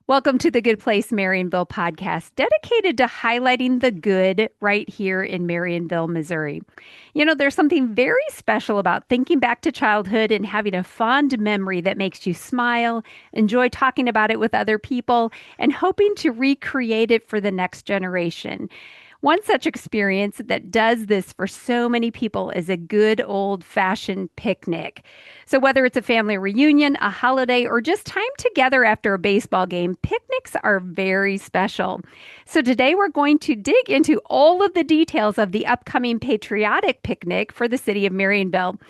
Welcome to the Good Place Marionville podcast, dedicated to highlighting the good right here in Marionville, Missouri. There's something very special about thinking back to childhood and having a fond memory that makes you smile, enjoy talking about it with other people, and hoping to recreate it for the next generation. One such experience that does this for so many people is a good old fashioned picnic. So, whether it's a family reunion, a holiday, or just time together after a baseball game, picnics are very special. So, today we're going to dig into all of the details of the upcoming Patriotic Picnic for the city of Marionville.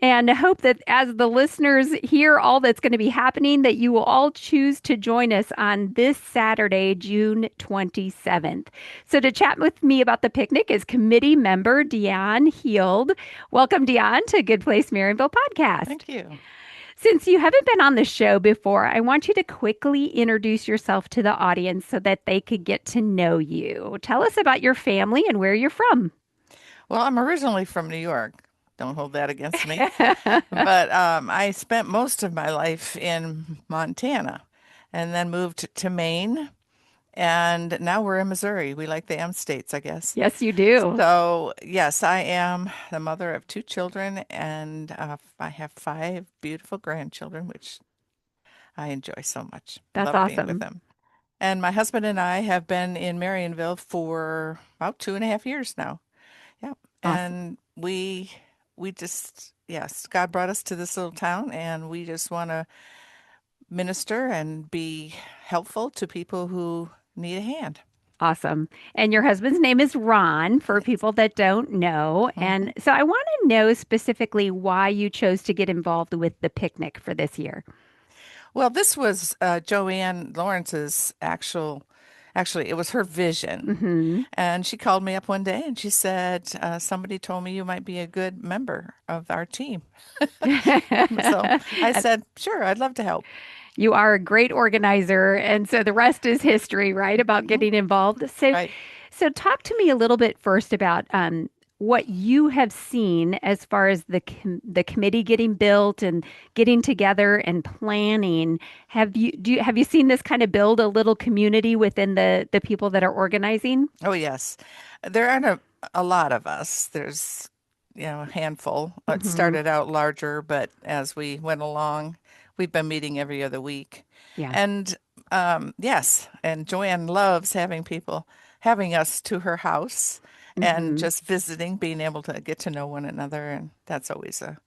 And I hope that as the listeners hear all that's going to be happening, that you will all choose to join us on this Saturday, June 27th. So to chat with me about the picnic is committee member Deonne Heald. Welcome, Deonne, to Good Place Marionville podcast. Thank you. Since you haven't been on the show before, I want you to quickly introduce yourself to the audience so that they could get to know you. Tell us about your family and where you're from. Well, I'm originally from New York. Don't hold that against me. But I spent most of my life in Montana and then moved to Maine. And now we're in Missouri. We like the M states, I guess. Yes, you do. So, yes, I am the mother of two children, and I have five beautiful grandchildren, which I enjoy so much. That's Love being with awesome. them. And my husband and I have been in Marionville for about 2.5 years now. Yeah. Awesome. And we just, yes, God brought us to this little town and we just want to minister and be helpful to people who need a hand. Awesome. And your husband's name is Ron for Yes. people that don't know. hmm And so I want to know specifically why you chose to get involved with the picnic for this year. Well, this was Joanne Lawrence's actually, it was her vision. Hmm. And she called me up one day and she said, somebody told me you might be a good member of our team. So I said, sure, I'd love to help. You are a great organizer. And so the rest is history, right? About hmm getting involved. So, Right. so talk to me a little bit first about what you have seen as far as the committee getting built and getting together and planning. Have you seen this kind of build a little community within the people that are organizing? Oh, yes. There aren't a lot of us. There's, a handful. It Hmm. started out larger, but as we went along, we've been meeting every other week. Yeah. And yes, and Joanne loves having us to her house and Hmm. just visiting, being able to get to know one another. And that's always a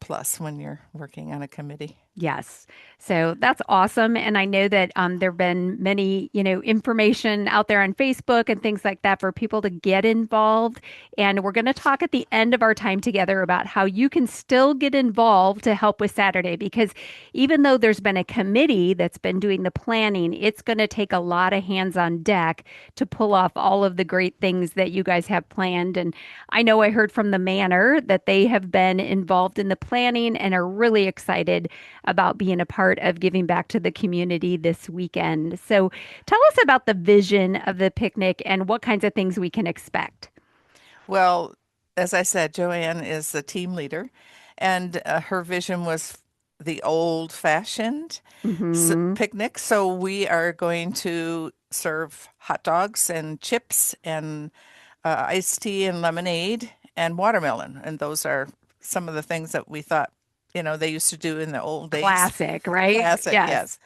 plus when you're working on a committee. Yes. So that's awesome. And I know that there have been many, information out there on Facebook and things like that for people to get involved. And we're going to talk at the end of our time together about how you can still get involved to help with Saturday. Because even though there's been a committee that's been doing the planning, it's going to take a lot of hands on deck to pull off all of the great things that you guys have planned. And I know I heard from the Manor that they have been involved in the planning and are really excited about being a part of giving back to the community this weekend. So tell us about the vision of the picnic and what kinds of things we can expect. Well, as I said, Joanne is the team leader, and her vision was the old-fashioned Hmm. picnic. So we are going to serve hot dogs and chips and iced tea and lemonade and watermelon. And those are some of the things that we thought, they used to do in the old days. Classic, right? Classic, Yes. yes.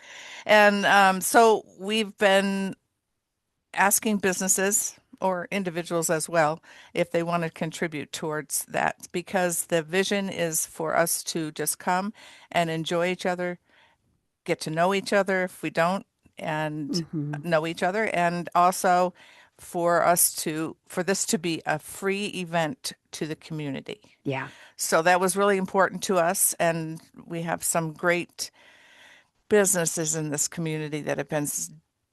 And so we've been asking businesses or individuals as well if they want to contribute towards that because the vision is for us to just come and enjoy each other, get to know each other if we don't, and Hmm. know each other, and also for this to be a free event to the community. Yeah. So that was really important to us, and we have some great businesses in this community that have been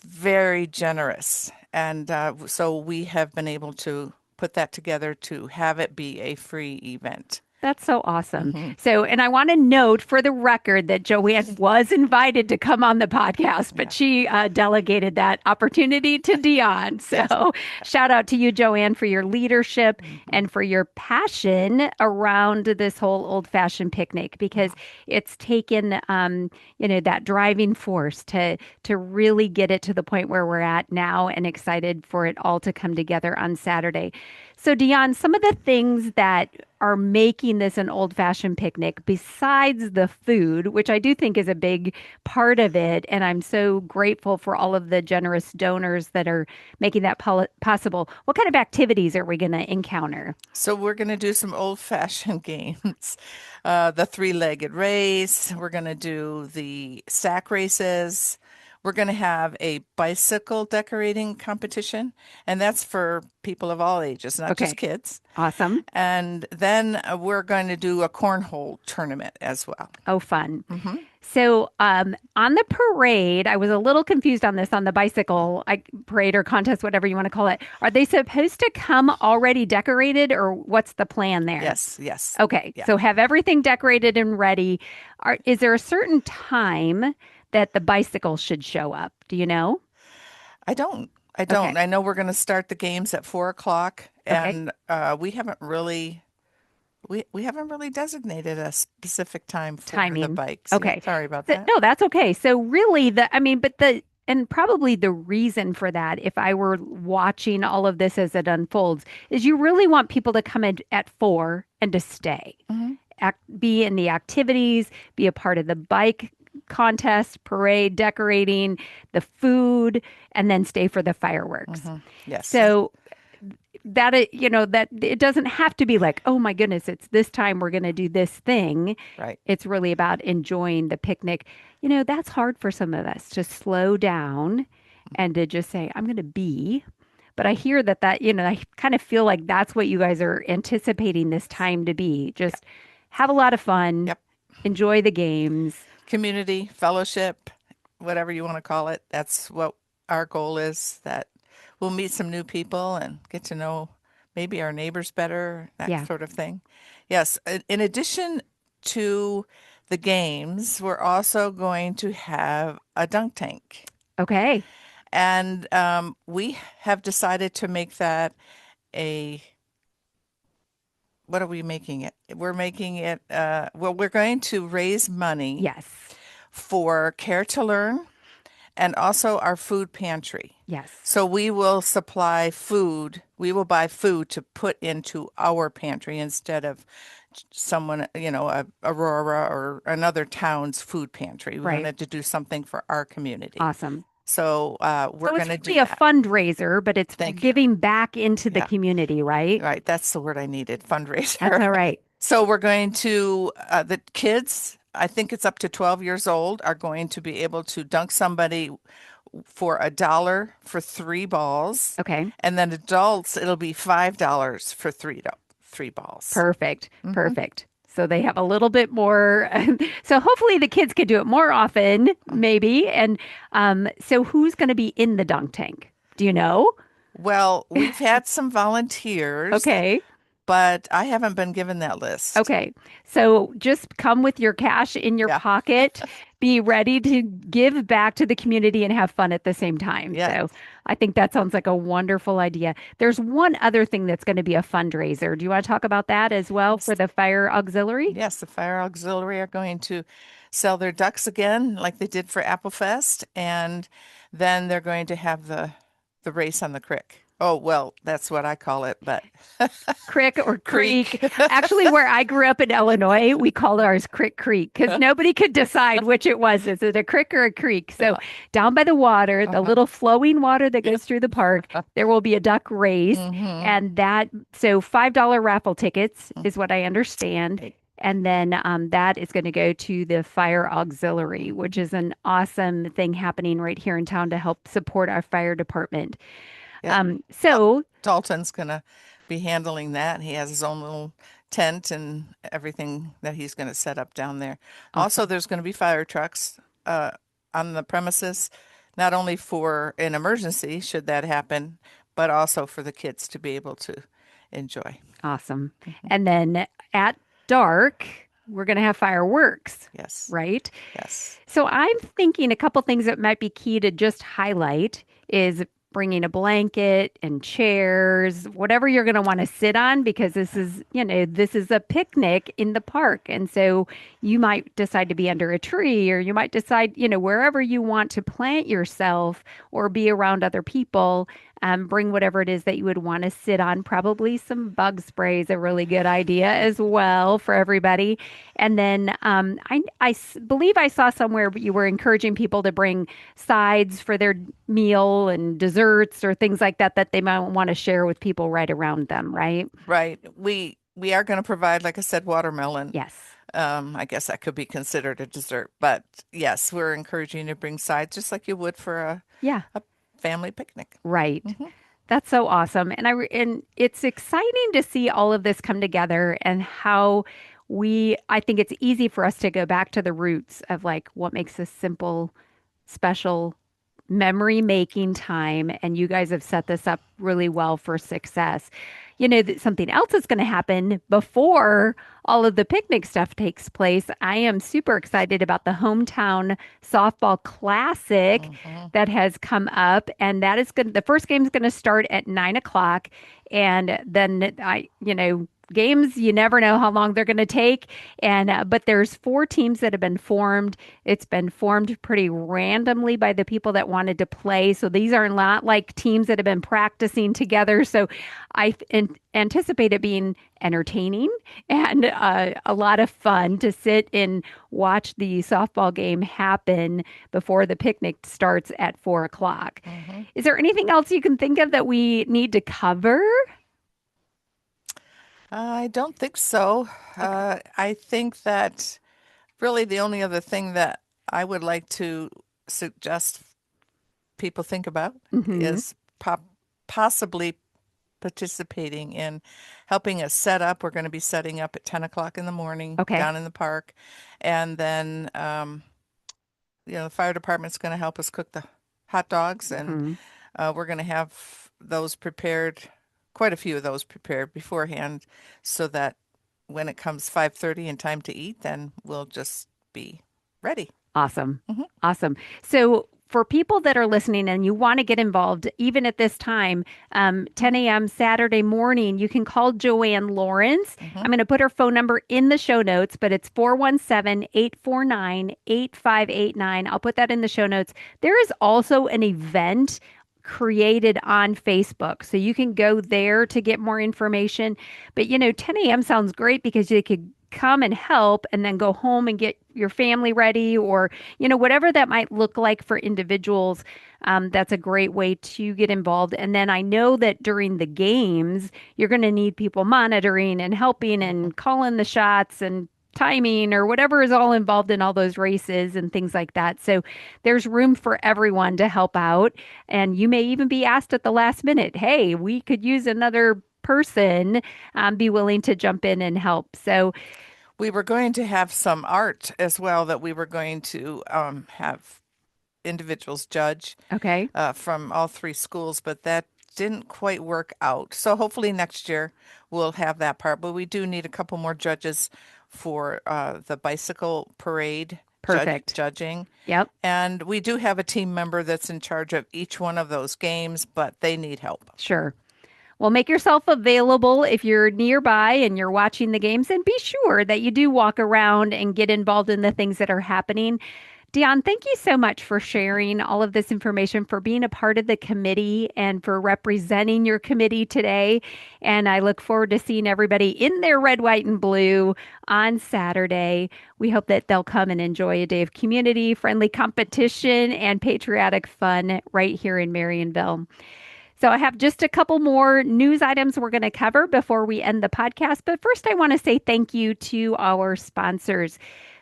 very generous. And so we have been able to put that together to have it be a free event. That's so awesome. Hmm. So, and I want to note for the record that Joanne was invited to come on the podcast, but Yeah. she delegated that opportunity to Deonne. Yes. So, shout out to you, Joanne, for your leadership Hmm. and for your passion around this whole old-fashioned picnic, because it's taken, that driving force to really get it to the point where we're at now, and excited for it all to come together on Saturday. So, Deonne, some of the things that are making this an old-fashioned picnic, besides the food, which I do think is a big part of it, and I'm so grateful for all of the generous donors that are making that possible. What kind of activities are we going to encounter? So we're going to do some old-fashioned games. The three-legged race. We're going to do the sack races. We're going to have a bicycle decorating competition, and that's for people of all ages, not just Okay, kids. awesome. And then we're going to do a cornhole tournament as well. Oh, fun. Hmm. So, on the parade, I was a little confused on this on the bicycle parade or contest, whatever you want to call it. Are they supposed to come already decorated, or what's the plan there? Yes, yes. Okay, Yeah. so have everything decorated and ready. Is there a certain time that the bicycle should show up? Do you know? I don't. I Okay, don't. I know we're going to start the games at 4 o'clock, okay. and we haven't really designated a specific time for the Timing. bikes. Yeah, Okay. sorry about So, that. no, that's okay. So really I mean, and probably the reason for that, if I were watching all of this as it unfolds, is you really want people to come in at 4 and to stay, Hmm. be in the activities, be a part of the bike contest, parade, decorating, the food, and then stay for the fireworks. Hmm. Yes. So that that it doesn't have to be like, oh my goodness, it's this time we're going to do this thing. Right. It's really about enjoying the picnic. That's hard for some of us to slow down and to just say, I'm going to be. But I hear I kind of feel like that's what you guys are anticipating this time to be. Yeah. Just have a lot of fun, Yep. enjoy the games. Community, fellowship, whatever you want to call it. That's what our goal is, that we'll meet some new people and get to know maybe our neighbors better, that Yeah. sort of thing. Yes. In addition to the games, we're also going to have a dunk tank. Okay. And we have decided to make that a, what are we making it? We're making it, well, we're going to raise money Yes. for Care to Learn and also our food pantry. Yes. So we will supply food. We will buy food to put into our pantry instead of someone, Aurora or another town's food pantry. We Right. wanted to do something for our community. Awesome. So we're So it's going to do really a that. fundraiser, but it's Thank you. giving back into the Yeah, community, right? right. That's the word I needed, That's fundraiser. all right. So we're going to, the kids, I think it's up to 12 years old, are going to be able to dunk somebody for $1 for 3 balls. Okay. And then adults, it'll be $5 for three balls. Perfect. Hmm. Perfect. So they have a little bit more. So hopefully the kids could do it more often, maybe. And so who's going to be in the dunk tank? Do you know? Well, we've had some volunteers, Okay. but I haven't been given that list. Okay. So just come with your cash in your Yeah. pocket, be ready to give back to the community and have fun at the same time. Yeah. So I think that sounds like a wonderful idea. There's one other thing that's going to be a fundraiser. Do you want to talk about that as well for Yes. the fire auxiliary? Yes, the Fire Auxiliary are going to sell their ducks again, like they did for Apple Fest, and then they're going to have the race on the creek. Oh, well, that's what I call it, but Crick or creek. creek. Actually, where I grew up in Illinois, we called ours Crick Creek because nobody could decide which it was. Is it a crick or a creek? So down by the water, the Uh-huh. little flowing water that goes through the park, there will be a duck race. Hmm. And so $5 raffle tickets is what I understand. Right. And then that is going to go to the fire auxiliary, which is an awesome thing happening right here in town to help support our fire department. Yeah. So Dalton's gonna be handling that. He has his own little tent and everything that he's going to set up down there. Also, awesome. there's going to be fire trucks on the premises, not only for an emergency, should that happen, but also for the kids to be able to enjoy. Awesome. Mhm. And then at dark, we're going to have fireworks, Yes. right? Yes. So I'm thinking a couple things that might be key to just highlight is bringing a blanket and chairs, whatever you're going to want to sit on, because this is a picnic in the park. And so you might decide to be under a tree, or you might decide, wherever you want to plant yourself or be around other people. Bring whatever it is that you would want to sit on. Probably some bug spray is a really good idea as well for everybody. And then believe I saw somewhere you were encouraging people to bring sides for their meal and desserts or things like that that they might want to share with people right around them, right? Right. We are going to provide, like I said, watermelon. Yes. I guess that could be considered a dessert, but yes, we're encouraging you to bring sides just like you would for Yeah. a family picnic. Right. Hmm. That's so awesome. And it's exciting to see all of this come together and how I think it's easy for us to go back to the roots of like what makes a simple, special memory making time. And you guys have set this up really well for success. That something else is going to happen before all of the picnic stuff takes place. I am super excited about the hometown softball classic Hmm. that has come up, and that is good. The first game is going to start at 9 o'clock, and then games, you never know how long they're going to take. And but there's four teams that have been formed. It's been formed pretty randomly by the people that wanted to play. So these are not like teams that have been practicing together. So anticipate it being entertaining and a lot of fun to sit and watch the softball game happen before the picnic starts at 4 o'clock. Hmm. Is there anything else you can think of that we need to cover? I don't think so. Okay. I think that really the only other thing that I would like to suggest people think about Hmm. is possibly participating in helping us set up. We're going to be setting up at 10 o'clock in the morning Okay. down in the park. And then, the fire department's going to help us cook the hot dogs. And Hmm. we're going to have those prepared, quite a few of those prepared beforehand so that when it comes 5:30 and time to eat, then we'll just be ready. Awesome. Hmm. Awesome. So, for people that are listening and you want to get involved, even at this time, 10 a.m. Saturday morning, you can call Joanne Lawrence. Hmm. I'm going to put her phone number in the show notes, but it's 417-849-8589. I'll put that in the show notes. There is also an event created on Facebook. So you can go there to get more information. But 10 a.m. sounds great because you could come and help and then go home and get your family ready or, whatever that might look like for individuals. That's a great way to get involved. And then I know that during the games, you're going to need people monitoring and helping and calling the shots and timing or whatever is all involved in all those races and things like that. So there's room for everyone to help out. And you may even be asked at the last minute, hey, we could use another person, be willing to jump in and help. So, We were going to have some art as well that we were going to have individuals judge okay, from all three schools, but that didn't quite work out. So hopefully next year we'll have that part. But we do need a couple more judges for the bicycle parade perfect. judging. Yep, And we do have a team member that's in charge of each one of those games, but they need help. sure. Well, make yourself available if you're nearby and you're watching the games, and be sure that you do walk around and get involved in the things that are happening. Deonne, thank you so much for sharing all of this information, for being a part of the committee, and for representing your committee today. And I look forward to seeing everybody in their red, white, and blue on Saturday. We hope that they'll come and enjoy a day of community, friendly competition, and patriotic fun right here in Marionville. So I have just a couple more news items we're going to cover before we end the podcast. But first, I want to say thank you to our sponsors.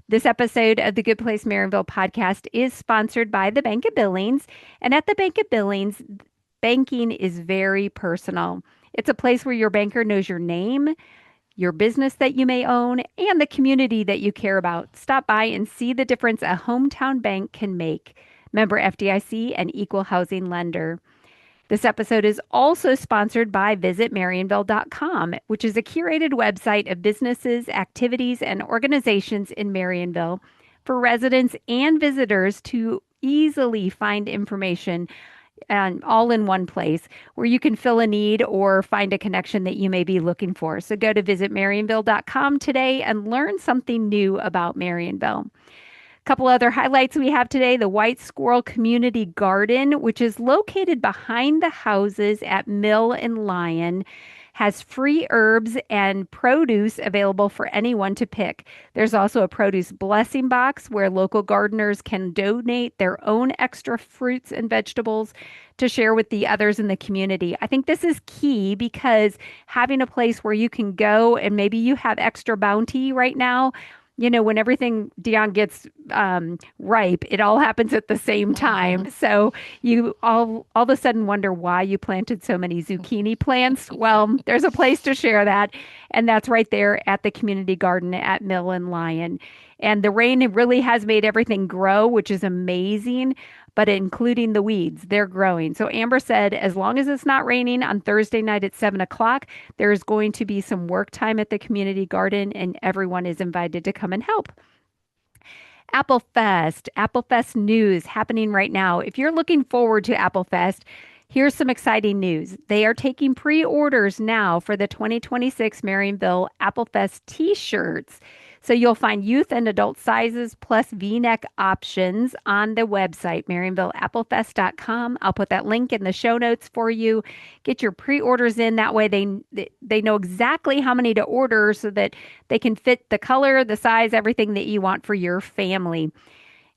This episode of the Good Place Marionville podcast is sponsored by the Bank of Billings. And at the Bank of Billings, banking is very personal. It's a place where your banker knows your name, your business that you may own, and the community that you care about. Stop by and see the difference a hometown bank can make. Member FDIC and equal housing lender. This episode is also sponsored by visitmarionville.com, which is a curated website of businesses, activities, and organizations in Marionville for residents and visitors to easily find information and all in one place where you can fill a need or find a connection that you may be looking for. So go to visitmarionville.com today and learn something new about Marionville. Couple other highlights we have today: the White Squirrel Community Garden, which is located behind the houses at Mill and Lion, has free herbs and produce available for anyone to pick. There's also a produce blessing box where local gardeners can donate their own extra fruits and vegetables to share with the others in the community. I think this is key because having a place where you can go and maybe you have extra bounty right now. When everything, Deonne, gets ripe, it all happens at the same time. So you all of a sudden wonder why you planted so many zucchini plants. Well, there's a place to share that, and that's right there at the community garden at Mill and Lion. And the rain really has made everything grow, which is amazing, but including the weeds, they're growing. So Amber said, as long as it's not raining on Thursday night at 7 o'clock, there's going to be some work time at the community garden, and everyone is invited to come and help. Apple Fest news happening right now. If you're looking forward to Apple Fest, here's some exciting news. They are taking pre-orders now for the 2026 Marionville Apple Fest t-shirts. So you'll find youth and adult sizes plus V-neck options on the website, marionvilleapplefest.com. I'll put that link in the show notes for you. Get your pre-orders in. That way they know exactly how many to order so that they can fit the color, the size, everything that you want for your family.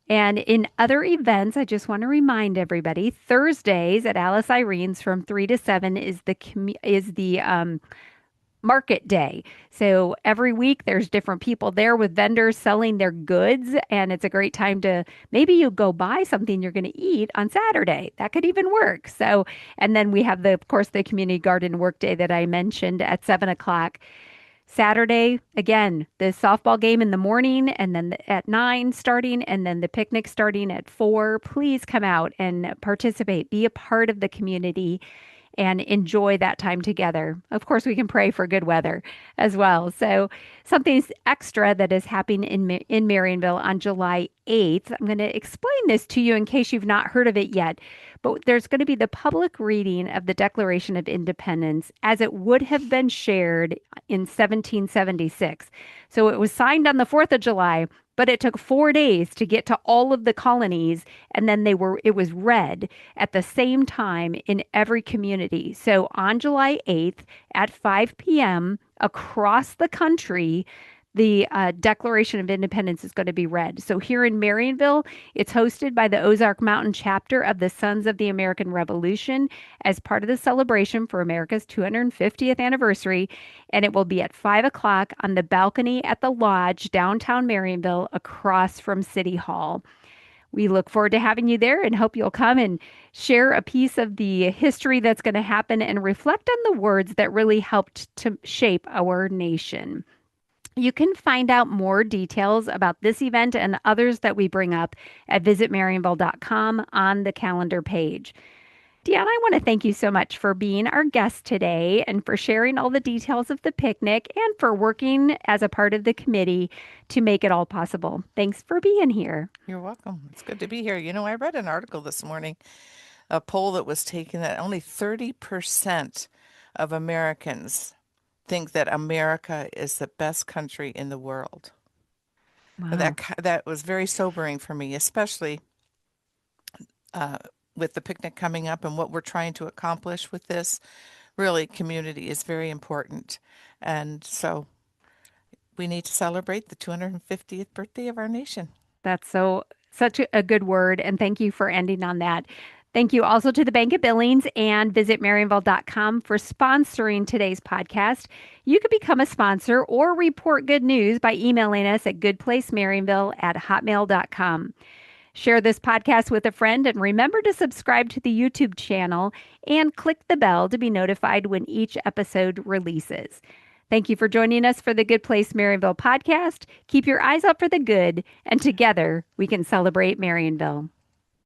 And in other events, I just want to remind everybody, Thursdays at Alice Irene's from 3 to 7 is the market day. So every week there's different people there with vendors selling their goods, and it's a great time to maybe you go buy something you're going to eat on Saturday. That could even work. So, and then we have of course, the community garden work day that I mentioned at 7 o'clock. Saturday, again, the softball game in the morning and then at 9 starting, and then the picnic starting at 4. Please come out and participate, be a part of the community and enjoy that time together. Of course, we can pray for good weather as well. So something extra that is happening in Marionville on July 8th. I'm going to explain this to you in case you've not heard of it yet. But there's going to be the public reading of the Declaration of Independence as it would have been shared in 1776. So it was signed on the 4th of July, but it took 4 days to get to all of the colonies, and then it was read at the same time in every community. So on July 8th at 5 p.m. across the country, the Declaration of Independence is going to be read. So here in Marionville, it's hosted by the Ozark Mountain chapter of the Sons of the American Revolution as part of the celebration for America's 250th anniversary. And it will be at 5 o'clock on the balcony at the lodge, downtown Marionville, across from City Hall. We look forward to having you there and hope you'll come and share a piece of the history that's going to happen and reflect on the words that really helped to shape our nation. You can find out more details about this event and others that we bring up at visitmarionville.com on the calendar page. Deonne, I want to thank you so much for being our guest today and for sharing all the details of the picnic and for working as a part of the committee to make it all possible. Thanks for being here. You're welcome. It's good to be here. I read an article this morning, a poll that was taken that only 30% of Americans think that America is the best country in the world. Wow. That was very sobering for me, especially with the picnic coming up and what we're trying to accomplish with this. Really, community is very important. And so we need to celebrate the 250th birthday of our nation. That's such a good word. And thank you for ending on that. Thank you also to the Bank of Billings and visitmarionville.com for sponsoring today's podcast. You could become a sponsor or report good news by emailing us at goodplacemarionville@hotmail.com. Share this podcast with a friend and remember to subscribe to the YouTube channel and click the bell to be notified when each episode releases. Thank you for joining us for the Good Place Marionville podcast. Keep your eyes out for the good, and together we can celebrate Marionville.